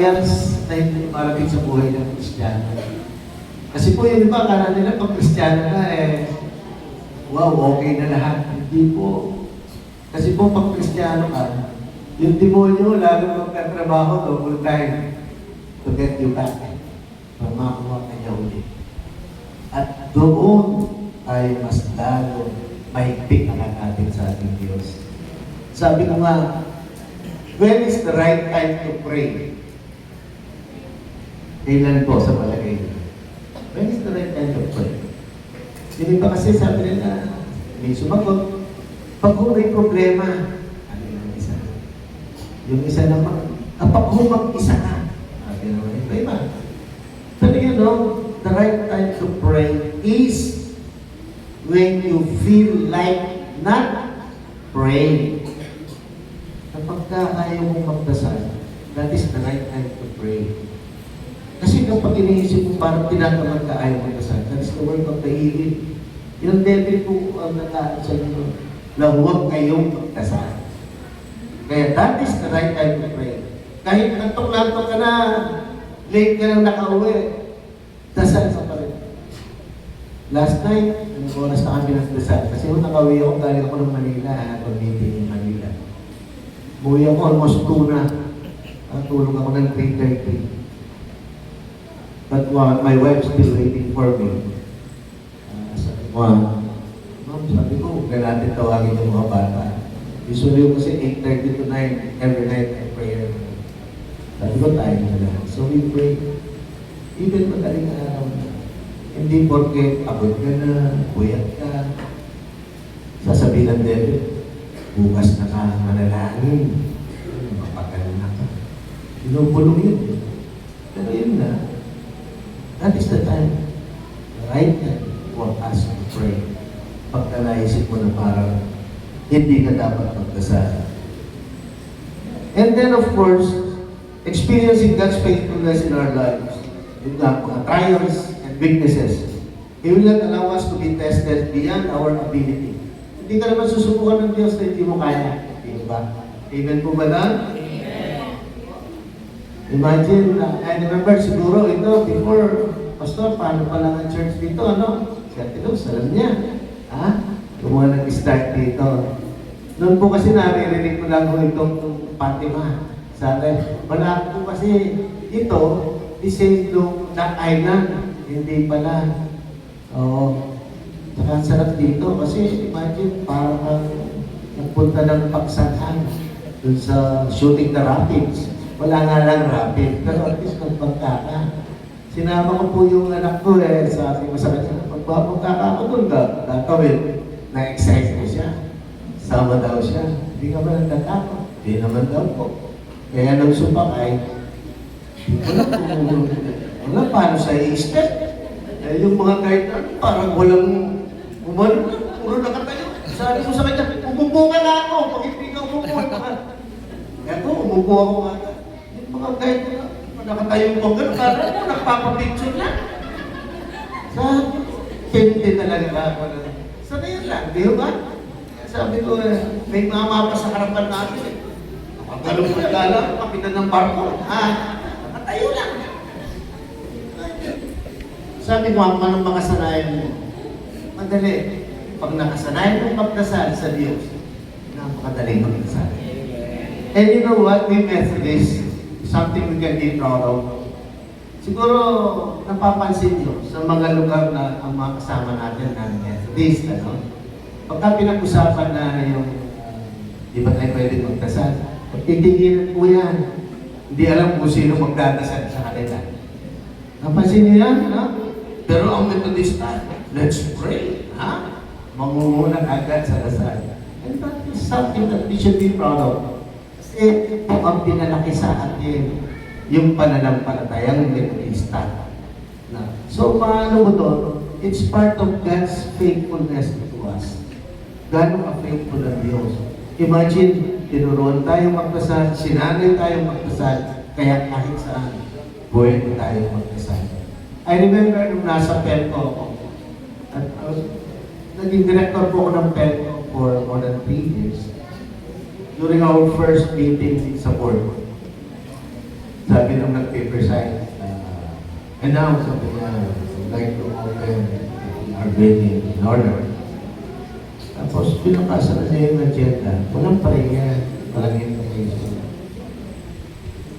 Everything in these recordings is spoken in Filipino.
Yes, na hindi marapit sa buhay ng Kristiyano. Kasi po yung iba, akala nila pag Kristiyano na, wow, okay na lahat. Hindi po. Kasi po pag Kristiyano ka, yung demonyo, lalo magkatrabaho, double time to get you back. Pamakuha ka niya ulit. At doon ay mas lalo mahigpit ang natin sa ating Diyos. Sabi ko nga, when is the right time to pray? Kailan po sa palagay niyo? When is the right time to pray? Hindi pa kasi sabi nila, may sumagot. Pag may problema, ano yung isa? Yung isa naman, pag mag-isa ka, sabi naman, iba iba. Pero you know, the right time to pray is when you feel like not praying. Kapag ayaw mong magdasal, that is the right time to pray. Kasi kapag iniisip mo parang tinatamad ka ayaw magdasal, that is the work of the evil. Yung devil po ang nakaan sa inyo na huwag kayong magdasal. Kaya that is the right time to pray. Kahit nantok-lantok ka na, late ka nang nakauwi, dasal ka pa rin. Last night, anong oras na kami nagdasal? Kasi kung nakauwi ako, galing ako ng Manila, pag meeting in Manila. Umuwi ako almost 2 na. Tulog ako ng 3:30. But my wife's still waiting for me. Sabi ko, Ma'am, sabi ko, huwag na natin tawagin yung mga bata. Usually kasi 8:30 to 9, every night I pray. Sabi ko, tayo na lang. So we pray. Even madaling araw na. Hindi porke pagod ka na, buyat ka. Sasabihin ng devil, bukas na ka manalangin. Mapagaling na ka. Binubulong yun. Pero yun na. That is the time. The right time for us to pray. Pagka naisip mo na parang hindi ka dapat magdasal. And then of course, experiencing God's faithfulness in our lives. Yung mga trials and weaknesses. He will not allow us to be tested beyond our ability. Hindi ka naman susubukan ng Diyos na hindi mo kaya. Di ba? Amen po ba na? Imagine, I remember siguro ito, before, Pastor, paano pala ang church dito, ano? Si Ate Luz, alam niya. Ha? Kung nag-start dito. Noon po kasi naririnig ko lang itong Fatima. Sabi, wala po kasi ito, the same to that island. Hindi pala. Oo. Saka sarap dito kasi imagine, parang nagpunta ng Pagsanhan dun sa Shooting the Rapids. Wala nga lang rapid, pero at least magpagka ka. Sinama ko po yung anak ko sabi ko sa kanya, magpagka ko doon gagawin. Na-excite ko siya. Sama daw siya. Hindi ka ba nagtatako? Hindi naman daw po. Kaya nang sumakay, wala paano sa i-step. Yung mga guide na, parang walang umano na, puro nakatayo. Sabi ko sa kanya, umupo ka na ako, pag hindi ka umupo ka. Eto, umupo ako nga. Mga guide na, nakatayong ko gano'n, parang nagpapapicture lang. Hindi talaga ako na. Sana yun lang, di ba? Sabi ko, may mga mapa sa harapan natin. Nakagano'n ko nagala, kapitan ng barko. Nakatayo lang. Sabi ko, anong mga sanayan mo? Madali. Pag nakasanayan mong magdasal sa Diyos, napakadaling magdasal. And you know what? We Methodists, something we can be proud of. Siguro, napapansin nyo sa mga lugar na ang mga kasama natin na Methodist, ano? Pagka pinag-usapan na yung, di ba tayo pwede magdasal? Pagtitigil po yan. Hindi alam kung sino magdadasal sa kanila. Napansin nyo yan, ha? Pero ang Methodista, let's pray, ha? Mangunguna agad sa dasal. And that is something that we should be proud of. Kasi ito ang pinalaki sa atin, yung pananampalatayang Methodista. So, paano mo doon? It's part of God's faithfulness to us. Gano'ng ka-faithful ang Diyos. Imagine, tinuruan tayo magdasal, sinanay tayo magdasal, kaya kahit saan, buhay tayo magdasal. I remember nung nasa Pelco ako, at naging director po ako ng Pelco for more than 3 years. During our first meeting sa board, Sabi ng nag-paper sign, and now, sabi niya, we'd like to open our building in order. Tapos, pinapasa na niya yung agenda. Walang pareha. Walang invitation.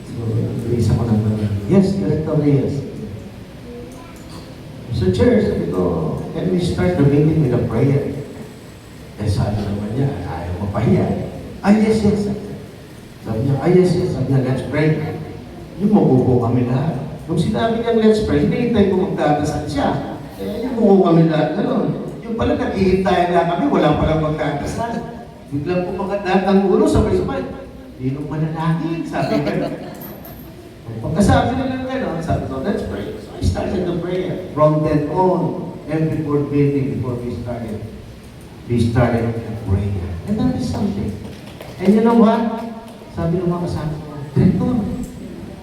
So, isa ko naman. Yes, Director Reyes. So, Chair, sabi ko, can we start the meeting with a prayer? Eh, sabi naman niya, ayaw mapahiya. Yes, yes. Sabi niya, yes, yes. Sabi niya, let's pray. Yung mabubo kami lahat. Nung sinabi niya, let's pray, hinihintay ko magdadasal siya. Yung mabubo kami lahat, gano'n. Yung pala, nag-ihintayan na kami, wala palang magdadasal. Biglang pumakat lahat ng ulo, sabay-sabay. Ninong manalangin, sabi ko. Pagkasabi nila ng gano'n, sabi ko, let's pray. So I started the prayer. From then on, every board meeting before we started a prayer. And that is something. And you know what? Sabi ng mga kasama ko, Director,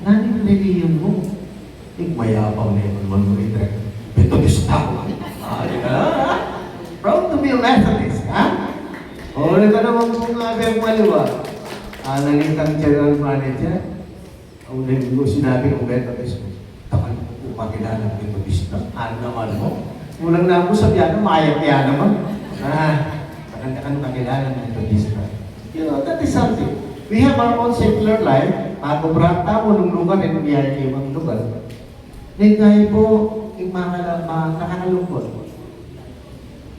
naning religion mo. Mayabang na yung naman mo rin, Director. Methodist ako. Proud to be a Methodist, ha? O, ka naman kung abiyang maliwa. Naging kang general manager. Ang ulit ko sinabi ng Methodist mo, takal ko po pakilala ng Methodist na. Ano naman mo? Ulang na ako sa biyano, maayap-ya naman. Takal-takal pakilala ng Methodist na. You know, that is something. We have our own secular life. Ako berata mo nung lugar, at biyaya kayo mga lugar. Nagkaya po, yung nakakalungkot.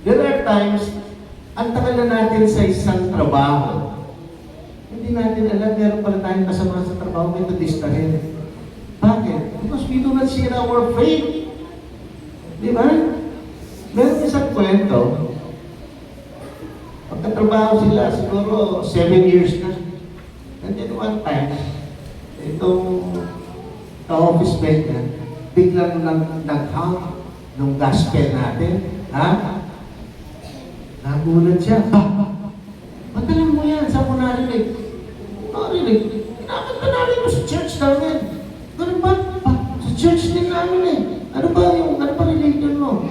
There are times, ang tagal na natin sa isang trabaho. Hindi natin alam, meron pala tayong kasama sa trabaho, Methodista rin. Bakit? Because we do not share our faith. Di ba? Meron isang kwento. Pagkatrabaho sila, siguro 7 years na. And then one time, itong ka-office mate niya, biglang nag-hang nung gospel natin. Ha? Nagulat siya. Ba't alam mo yan? Saan mo narinig? Narinig. Kinakanta namin mo sa church namin. Ganun ba? Sa church din namin eh. Ano ba religion mo?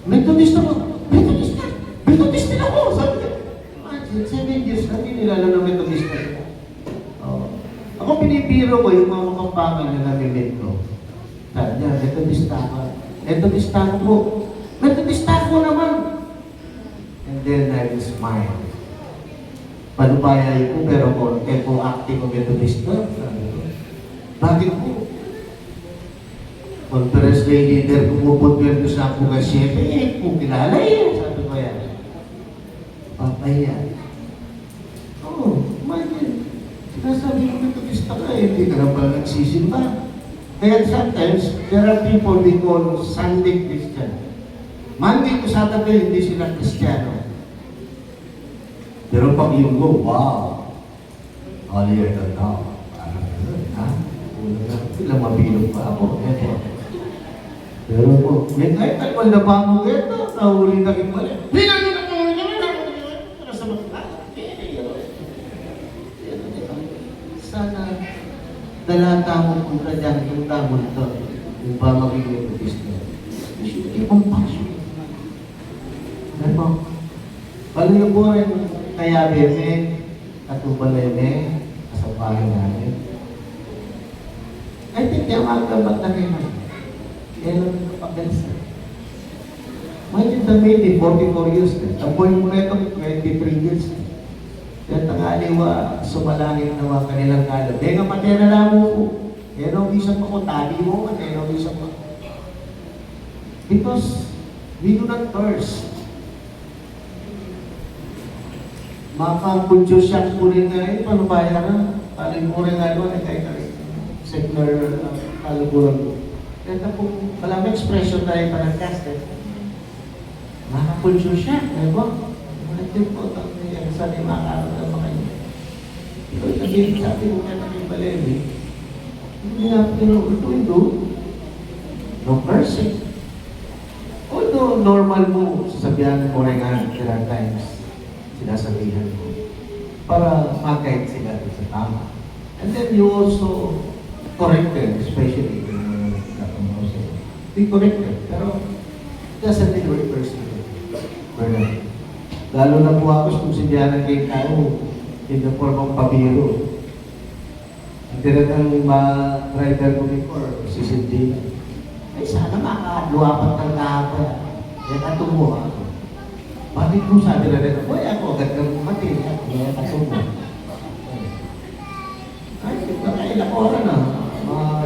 Methodist ako. Methodist na. Methodist din ako. Sabi niya. Imagine, 7 years na nilala ng Methodist na. Ako pinipiro ko yung mga kampangan na nabibit ko. Sabi niya, Methodist ako. Methodist ako po. Methodist ako naman. And then I will smile. Panubayay ko, pero kung acting ko Methodist na, bakit po? Conference day leader, pumuputwerte sa ako kasi, kung kilala yan, sabi ko yan. Papaya. Imagine. Sinasabi ko Methodist ka, hindi ka na pala nagsisimba. Kaya sometimes, there are people we call Sunday Christian. Monday to Saturday, hindi sila Kristiyano. Pero pag yung go, wow! Holier than thou. Parang gano'n, ha? Sila mabilog pa ako. Pero po, may kahit alwal na pa mo, ito, nahuli na rin pala. Sana dalata mo kung kadyan yung tamo nito yung pa magiging Methodist na. Ibang passion. Ano? Paluyo po rin kaya bebe, katubaleme, kasabahin namin. I think yung magabat na rin. Yan ang kapagansa. Imagine the maybe 44 years na. Ang boy mo na itong 23 years na. Kaya tangaliwa, sumalangin naman kanilang kalab. Nga patera lang mo po. Yan ang isang ako, tabi mo, yan ang isang ako. Because we do not curse. Makakunsyosyang po rin nga eh, paano bayaran? Paano po rin nga doon, kahit secular kaluburan po. Kaya po, malamang expression tayo parang cast eh. Makakunsyosyang, eh ba? Hindi po, saan yung makakaroon ng mga inyo. Ito, sabi ko kaya namin balemi, hindi na pinuulo, no cursing. Although normal mo, sasabihan mo rin nga ilang times, sinasabihan mo, para mag-guide sila sa tama. And then you also correct them, especially when be corrected. Pero, doesn't mean we're personal. Lalo na po ako kung sindihan kay tao in the form of pabiro. Ang tinatang driver ko before, si Cindy. Ay, sana makaluwapat ng kahapon. Kaya katungo ako. Bakit mo sabi na rin, boy, ako agad kang mati. Kaya katungo. Ay, baka ilang oras na.